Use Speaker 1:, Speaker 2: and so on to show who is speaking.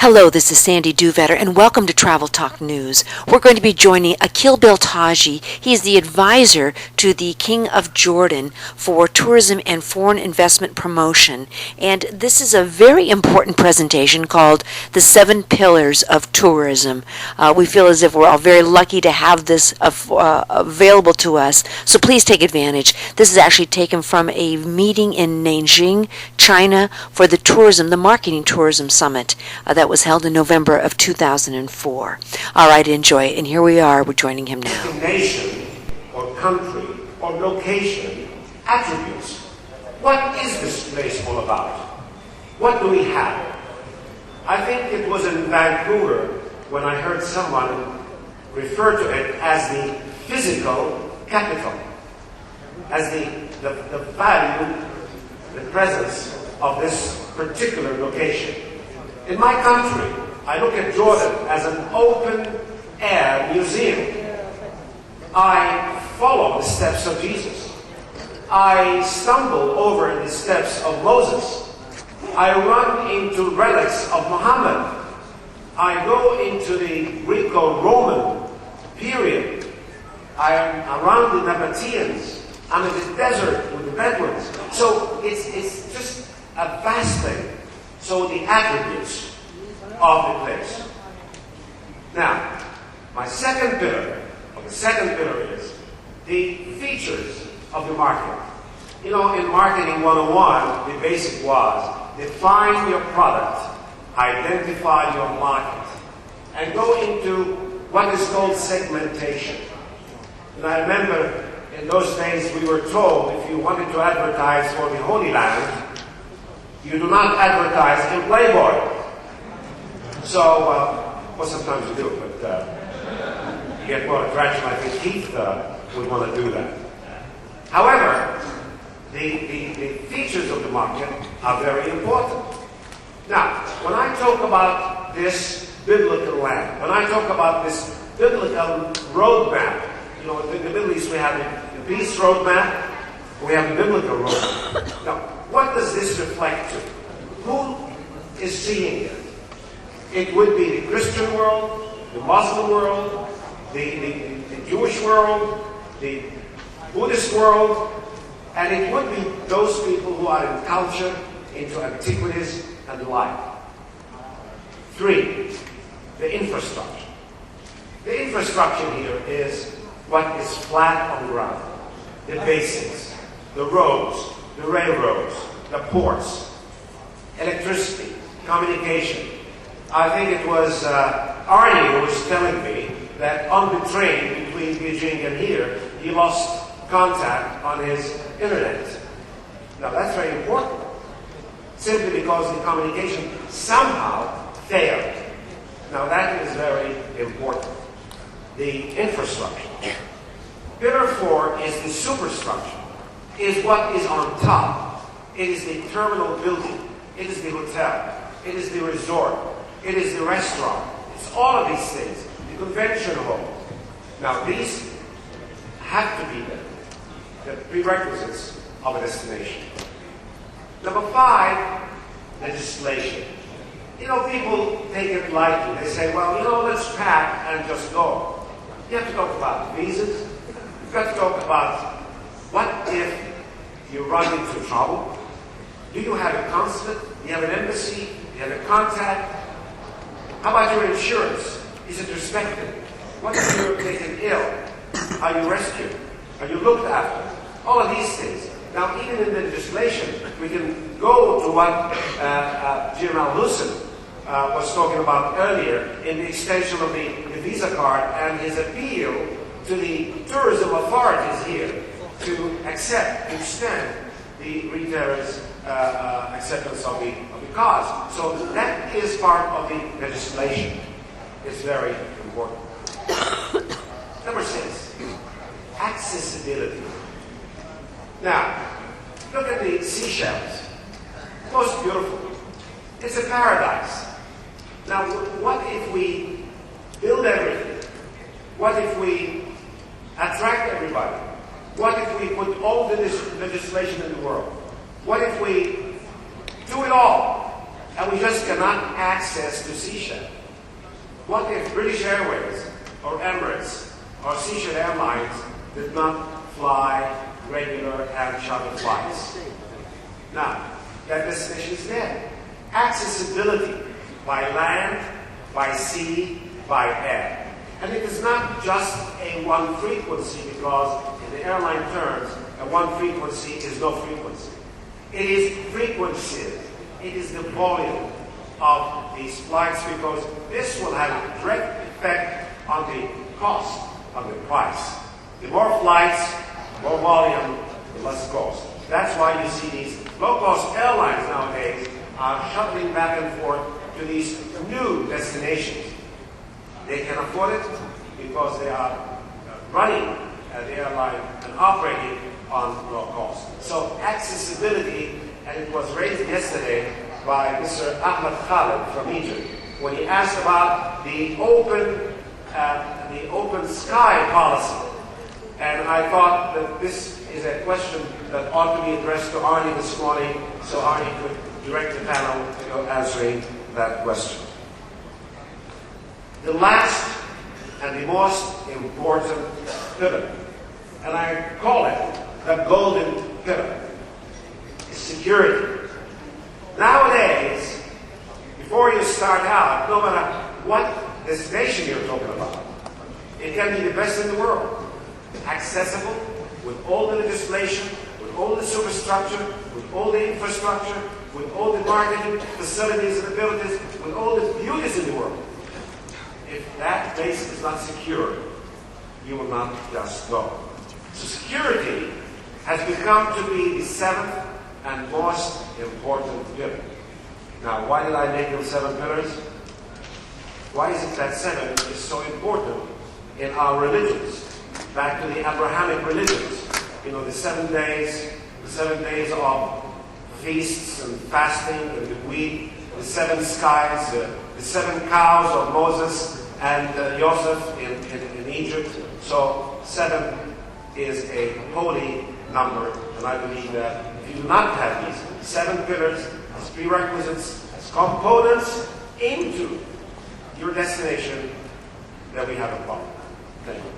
Speaker 1: Hello, this is Sandy Dhuyvetter, and welcome to Travel Talk News. We're going to be joining Akel Biltaji. He is the advisor to the King of Jordan for tourism and foreign investment promotion. And this is a very important presentation called The 7 Pillars of Tourism. We feel as if we're all very lucky to have this available to us, so please take advantage. This is actually taken from a meeting in Nanjing, China, for the Marketing Tourism Summit that was held in November of 2004. All right, enjoy it. And here we are. We're joining him now.
Speaker 2: Nation or country or location attributes. What is this place all about? What do we have? I think it was in Vancouver when I heard someone refer to it as the physical capital, as the value, the presence of this particular location. In my country, I look at Jordan as an open-air museum. I follow the steps of Jesus. I stumble over the steps of Moses. I run into relics of Muhammad. I go into the Greco-Roman period. I am around the Nabateans. I'm in the desert with the Bedouins. So it's just a vast thing. So the attributes of the place. Now, my second pillar is the features of the market. You know, in Marketing 101, the basic was define your product, identify your market, and go into what is called segmentation. And I remember in those days we were told if you wanted to advertise for the Holy Land, you do not advertise in Playboy. So, well, sometimes you do, but you get more attraction. I think Keith would want to do that. However, the features of the market are very important. Now, when I talk about this biblical land, when I talk about this biblical roadmap, you know, in the Middle East we have the peace roadmap, we have the biblical roadmap. Now, what does this reflect to? Who is seeing it? It would be the Christian world, the Muslim world, the Jewish world, the Buddhist world, and it would be those people who are in culture, into antiquities, and the like. 3, the infrastructure. The infrastructure here is what is flat on the ground. The basics, the roads, the railroads, the ports, electricity, communication. I think it was Arnie who was telling me that on the train between Beijing and here, he lost contact on his internet. Now that's very important, simply because the communication somehow failed. Now that is very important. The infrastructure. Pillar 4 is the superstructure, is what is on top. It is the terminal building. It is the hotel. It is the resort. It is the restaurant. It's all of these things. The convention hall. Now these have to be the prerequisites of a destination. Number 5, legislation. You know, people take it lightly. They say, well, you know, let's pack and just go. You have to talk about visas. You've got to talk about what if you run into trouble. Do you have a consulate? Do you have an embassy? Do you have a contact? How about your insurance? Is it respected? What if you're taken ill? Are you rescued? Are you looked after? All of these things. Now, even in the legislation, we can go to what General Lucen was talking about earlier in the extension of the visa card and his appeal to the tourism authorities here to accept, to extend the retailers' acceptance of the cause. So that is part of the legislation. It's very important. Number 6, accessibility. Now, look at the Seychelles. Most beautiful. It's a paradise. Now, what if we build everything? What if we attract everybody? What if we put all the legislation in the world? What if we do it all? and we just cannot access to Seychelles. What if British Airways or Emirates or Seychelles Airlines did not fly regular and charter flights? Now, that destination is there. Accessibility by land, by sea, by air. And it is not just a one frequency, because in the airline terms, a one frequency is no frequency. It is frequencies. It is the volume of these flights, because this will have a direct effect on the cost, on the price. The more flights, more volume, the less cost. That's why you see these low-cost airlines nowadays are shuttling back and forth to these new destinations. They can afford it because they are running the airline and operating on low cost. So accessibility, and it was raised yesterday by Mr. Ahmed Khaled from Egypt when he asked about the open sky policy. And I thought that this is a question that ought to be addressed to Arnie this morning, so Arnie could direct the panel to answering that question. The last and the most important pillar, and I call it the golden pillar, is security. Nowadays, before you start out, no matter what destination you're talking about, it can be the best in the world. Accessible, with all the legislation, with all the superstructure, with all the infrastructure, with all the marketing facilities and abilities, with all the beauties in the world. If that place is not secure, you will not just go. So security has become to be the seventh and most important pillar. Now, why did I make them 7 pillars? Why is it that 7 is so important in our religions? Back to the Abrahamic religions, you know, the 7 days of feasts and fasting and the wheat, the 7 skies, the 7 cows of Moses and Joseph in Egypt. So 7 is a holy number, and I believe that if you do not have these 7 pillars as prerequisites, as components into your destination, then we have a problem. Thank you.